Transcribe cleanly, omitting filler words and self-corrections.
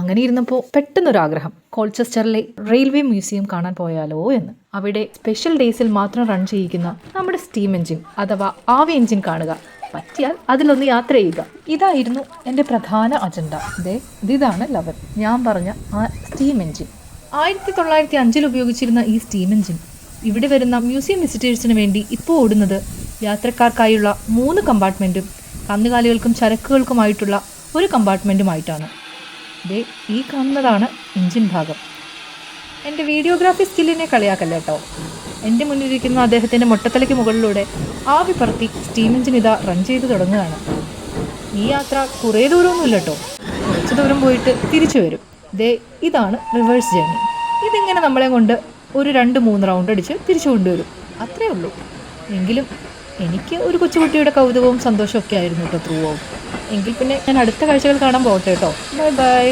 അങ്ങനെ ഇരുന്നപ്പോൾ പെട്ടെന്നൊരാഗ്രഹം കോൾച്ചസ്റ്ററിലെ railway museum കാണാൻ പോയാലോ എന്ന്. അവിടെ സ്പെഷ്യൽ ഡേയ്സിൽ മാത്രം റൺ ചെയ്യിക്കുന്ന നമ്മുടെ സ്റ്റീം എഞ്ചിൻ അഥവാ ആവി എഞ്ചിൻ കാണുക, പറ്റിയാൽ അതിലൊന്ന് യാത്ര ചെയ്യുക. ഇതായിരുന്നു എൻ്റെ പ്രധാന അജണ്ട. ഇതാണ് ലവൻ, ഞാൻ പറഞ്ഞ ആ സ്റ്റീം എഞ്ചിൻ. 1905 ഉപയോഗിച്ചിരുന്ന ഈ സ്റ്റീം എഞ്ചിൻ ഇവിടെ വരുന്ന മ്യൂസിയം വിസിറ്റേഴ്സിന് വേണ്ടി ഇപ്പോൾ ഓടുന്നത് യാത്രക്കാർക്കായുള്ള 3 കമ്പാർട്ട്മെൻറ്റും കന്നുകാലികൾക്കും ചരക്കുകൾക്കുമായിട്ടുള്ള ഒരു കമ്പാർട്ട്മെൻറ്റുമായിട്ടാണ്. ഈ കാണുന്നതാണ് എഞ്ചിൻ ഭാഗം. എൻ്റെ വീഡിയോഗ്രാഫി സ്കില്ലിനെ കളിയാക്കല്ല കേട്ടോ. എൻ്റെ മുന്നിലിരിക്കുന്ന അദ്ദേഹത്തിൻ്റെ മൊട്ടത്തലയ്ക്ക് മുകളിലൂടെ ആവി പറത്തി സ്റ്റീം എഞ്ചിൻ ഇതാ റൺ ചെയ്ത് തുടങ്ങുകയാണ്. ഈ യാത്ര കുറേ ദൂരമൊന്നുമില്ല കേട്ടോ, കുറച്ച് ദൂരം പോയിട്ട് തിരിച്ചു വരും. ഇതാണ് റിവേഴ്സ് ജേർണി. ഇതിങ്ങനെ നമ്മളെ കൊണ്ട് ഒരു 2-3 റൗണ്ട് അടിച്ച് തിരിച്ചു കൊണ്ടുവരും, അത്രേ ഉള്ളൂ. എങ്കിലും എനിക്ക് ഒരു കൊച്ചുകുട്ടിയുടെ കൗതുകവും സന്തോഷമൊക്കെ ആയിരുന്നു കേട്ടോ ത്രൂ ഔട്ട്. എങ്കിൽ പിന്നെ ഞാൻ അടുത്ത കാഴ്ചകൾ കാണാൻ പോകട്ടെ കേട്ടോ. Bye bye.